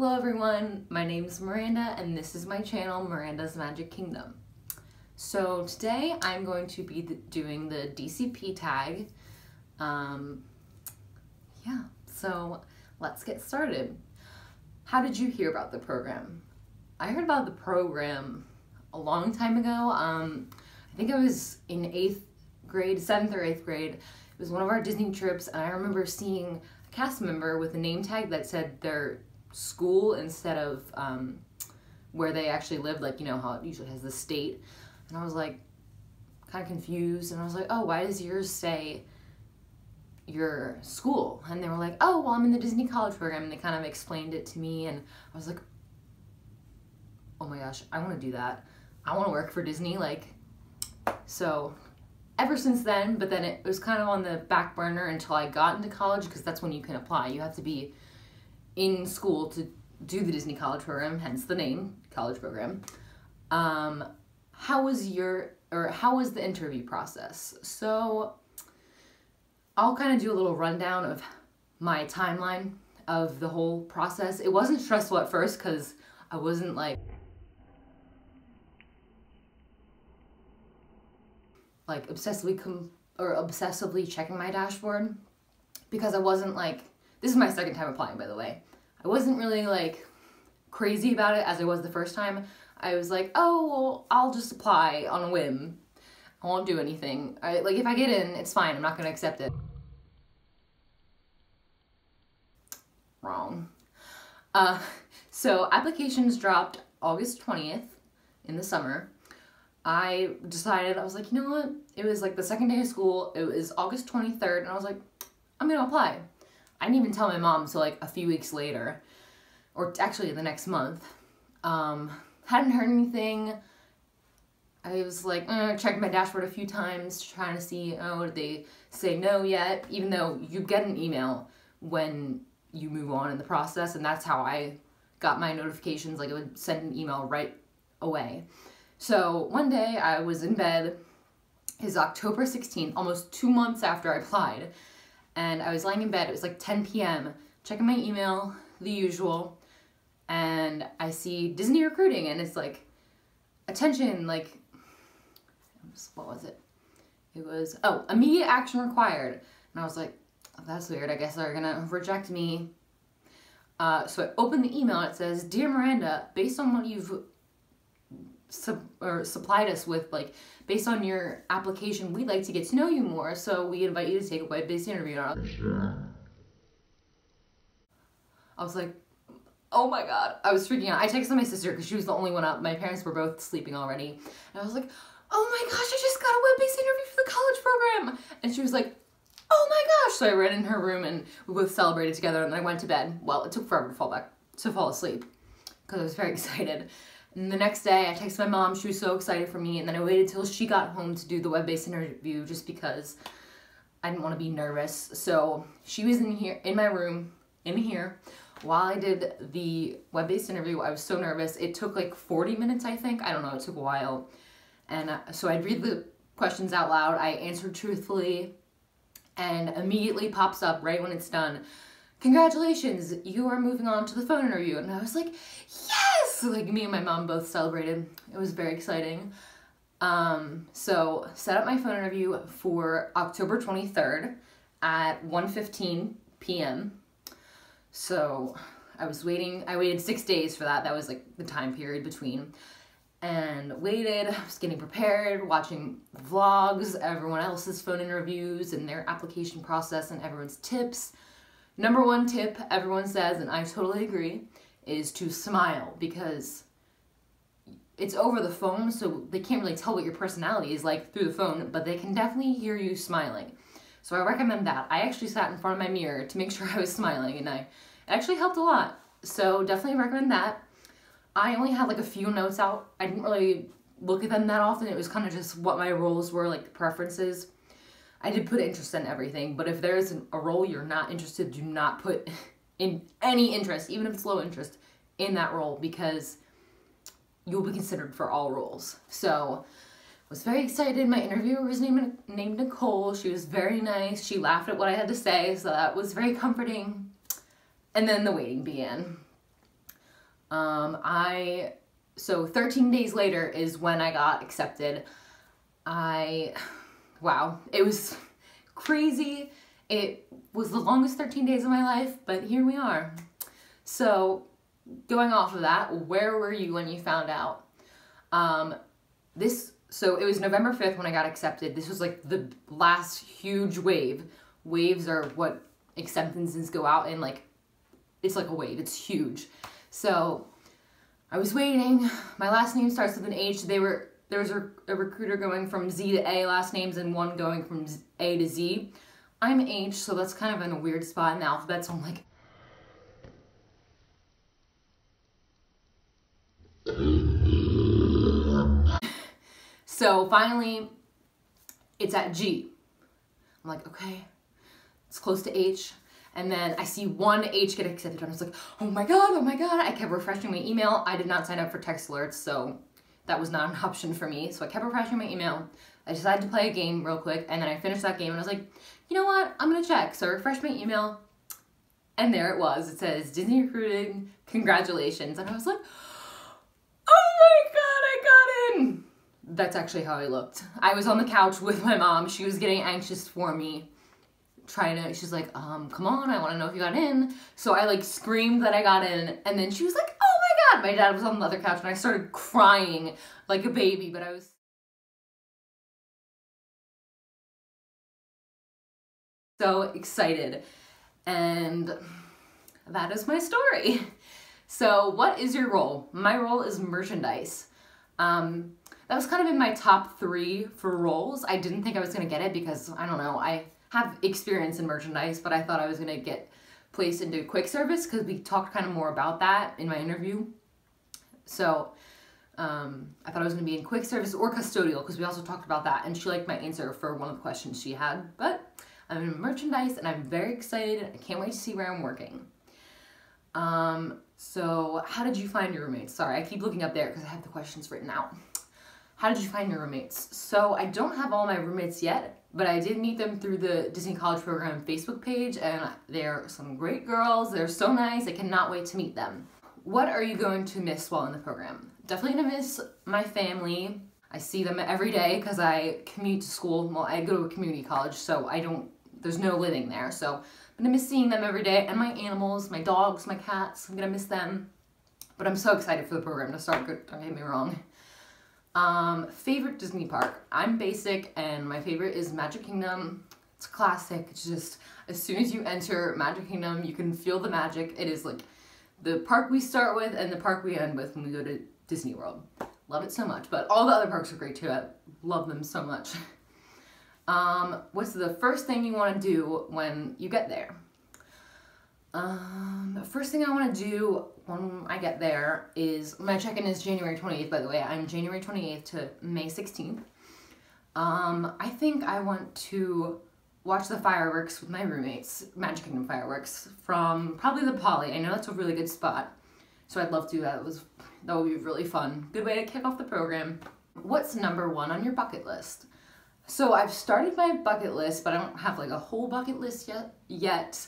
Hello everyone, my name is Miranda and this is my channel, Miranda's Magic Kingdom. So today I'm going to be doing the DCP tag. So let's get started. How did you hear about the program? I heard about the program a long time ago. I think I was in 8th grade, 7th or 8th grade. It was one of our Disney trips and I remember seeing a cast member with a name tag that said their school instead of where they actually lived, like, you know how it usually has the state. And I was like kind of confused and I was like, oh, why does yours say your school? And they were like, oh, well, I'm in the Disney college program, and they kind of explained it to me and I was like, oh my gosh, I want to do that. I want to work for Disney. So ever since then, but then it was kind of on the back burner until I got into college, because that's when you can apply. You have to be in school to do the Disney college program, hence the name, college program. How was the interview process? So I'll kind of do a little rundown of my timeline of the whole process. It wasn't stressful at first because I wasn't like obsessively checking my dashboard, because I wasn't like, this is my second time applying, by the way. I wasn't really like crazy about it as I was the first time. I was like, oh, well, I'll just apply on a whim. I won't do anything. If I get in, it's fine. I'm not going to accept it. Wrong. So applications dropped August 20th in the summer. I decided, I was like, you know what? It was like the second day of school. It was August 23rd, and I was like, I'm going to apply. I didn't even tell my mom until like a few weeks later, or actually the next month. Hadn't heard anything. I was like, checked my dashboard a few times, trying to see, oh, did they say no yet? Even though you get an email when you move on in the process, and that's how I got my notifications. Like, it would send an email right away. So one day I was in bed. It's October 16th, almost 2 months after I applied. And I was lying in bed, it was like 10 p.m., checking my email, the usual, and I see Disney recruiting, and it's like, attention, like, what was it? It was, oh, immediate action required. And I was like, oh, that's weird, I guess they're gonna reject me. So I opened the email, and it says, Dear Miranda, based on what you've supplied us with, like, based on your application, we'd like to get to know you more, so we invite you to take a web-based interview. I was like, oh my god, I was freaking out. I texted my sister because she was the only one up. My parents were both sleeping already. And I was like, oh my gosh, I just got a web-based interview for the college program. And she was like, oh my gosh. So I ran in her room and we both celebrated together, and then I went to bed. Well, it took forever to fall asleep because I was very excited. And the next day, I texted my mom. She was so excited for me. And then I waited till she got home to do the web-based interview, just because I didn't want to be nervous. So she was in my room, in here, while I did the web-based interview. I was so nervous. It took like 40 minutes, I think. I don't know. It took a while. And so I'd read the questions out loud. I answered truthfully, and immediately pops up right when it's done, congratulations, you are moving on to the phone interview. And I was like, yes! Like, me and my mom both celebrated. It was very exciting. So set up my phone interview for October 23rd at 1:15 p.m. So I waited 6 days for that. That was like the time period between. And waited, I was getting prepared, watching vlogs, everyone else's phone interviews and their application process and everyone's tips. Number one tip everyone says, and I totally agree, is to smile, because it's over the phone, so they can't really tell what your personality is like through the phone, but they can definitely hear you smiling. So I recommend that. I actually sat in front of my mirror to make sure I was smiling, and it actually helped a lot. So definitely recommend that. I only had like a few notes out. I didn't really look at them that often. It was kind of just what my roles were, like preferences. I did put interest in everything, but if there's a role you're not interested, do not put in any interest, even if it's low interest, in that role, because you'll be considered for all roles. So I was very excited. My interviewer was named Nicole. She was very nice. She laughed at what I had to say, so that was very comforting. And then the waiting began. So 13 days later is when I got accepted. Wow, it was crazy. It was the longest 13 days of my life, but here we are. So going off of that, where were you when you found out? So it was November 5th when I got accepted. This was like the last huge wave. Waves are what acceptances go out in, like, it's like a wave, it's huge. So I was waiting. My last name starts with an H. There was a recruiter going from Z to A last names and one going from A to Z. I'm H, so that's kind of in a weird spot in the alphabet, so I'm like, so finally, it's at G. I'm like, okay, it's close to H. And then I see one H get accepted, and I was like, oh my God, oh my God. I kept refreshing my email. I did not sign up for text alerts, so that was not an option for me. So I kept refreshing my email. I decided to play a game real quick, and then I finished that game, and I was like, you know what? I'm gonna check. So I refreshed my email, and there it was. It says, Disney recruiting, congratulations. And I was like, oh my God, I got in. That's actually how I looked. I was on the couch with my mom. She was getting anxious for me. She's like, come on, I want to know if you got in. So I like screamed that I got in, and then she was like, oh my God. My dad was on the other couch, and I started crying like a baby, but I was so excited. And that is my story. So what is your role? My role is merchandise. That was kind of in my top 3 for roles. I didn't think I was gonna get it because, I don't know, I have experience in merchandise, but I thought I was gonna get placed into quick service because we talked kind of more about that in my interview. So I thought I was gonna be in quick service or custodial because we also talked about that, and she liked my answer for one of the questions she had. But I'm in merchandise and I'm very excited. I can't wait to see where I'm working. So how did you find your roommates? Sorry, I keep looking up there because I have the questions written out. How did you find your roommates? So I don't have all my roommates yet, but I did meet them through the Disney College Program Facebook page, and they're some great girls. They're so nice. I cannot wait to meet them. What are you going to miss while in the program? Definitely gonna miss my family. I see them every day because I commute to school. Well, I go to a community college, so there's no living there. So I'm gonna miss seeing them every day, and my animals, my dogs, my cats. I'm gonna miss them. But I'm so excited for the program to start, don't get me wrong. Favorite Disney park. I'm basic, and my favorite is Magic Kingdom. It's a classic. It's just, as soon as you enter Magic Kingdom, you can feel the magic. It is like the park we start with and the park we end with when we go to Disney World. Love it so much, but all the other parks are great too. I love them so much. What's the first thing you want to do when you get there? The first thing I want to do when I get there is, my check-in is January 28th, by the way. I'm January 28th to May 16th. I think I want to watch the fireworks with my roommates, Magic Kingdom fireworks, from probably the Poly. I know that's a really good spot, so I'd love to do that. That would be really fun. Good way to kick off the program. What's number 1 on your bucket list? So I've started my bucket list, but I don't have like a whole bucket list yet.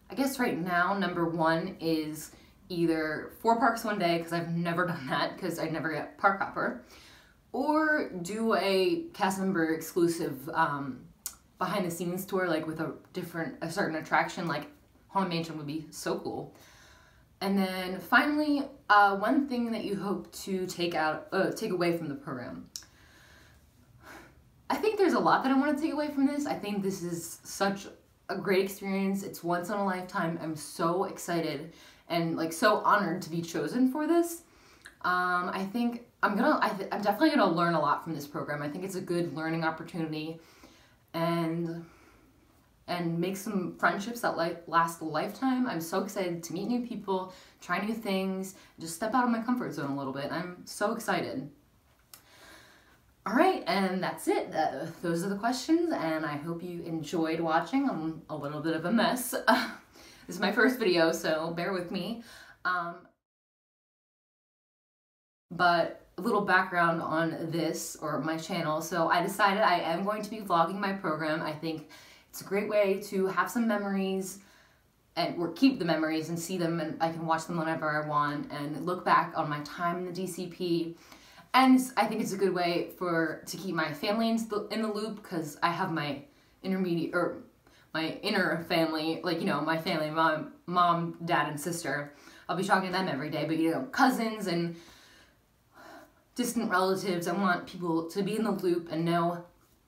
I guess right now, number 1 is either 4 parks one day, because I've never done that, because I never get park hopper, or do a cast member exclusive behind the scenes tour, like with a certain attraction, like Haunted Mansion would be so cool. And then finally, one thing that you hope to take away from the program. I think there's a lot that I want to take away from this. I think this is such a great experience. It's once in a lifetime. I'm so excited and like so honored to be chosen for this. I think I'm definitely gonna learn a lot from this program. I think it's a good learning opportunity and make some friendships that last a lifetime. I'm so excited to meet new people, try new things, just step out of my comfort zone a little bit. I'm so excited. All right, and that's it. Those are the questions, and I hope you enjoyed watching. I'm a little bit of a mess. This is my first video, so bear with me. But a little background on this, or my channel. So I decided I am going to be vlogging my program. I think it's a great way to have some memories or keep the memories and see them, and I can watch them whenever I want and look back on my time in the DCP. And I think it's a good way to keep my family in the loop, because I have my my inner family, like, you know, my family, mom, dad, and sister. I'll be talking to them every day, but, you know, cousins and distant relatives, I want people to be in the loop and know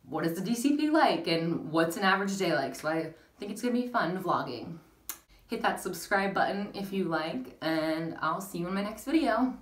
what is the DCP like and what's an average day like. So I think it's gonna be fun vlogging. Hit that subscribe button if you like, and I'll see you in my next video.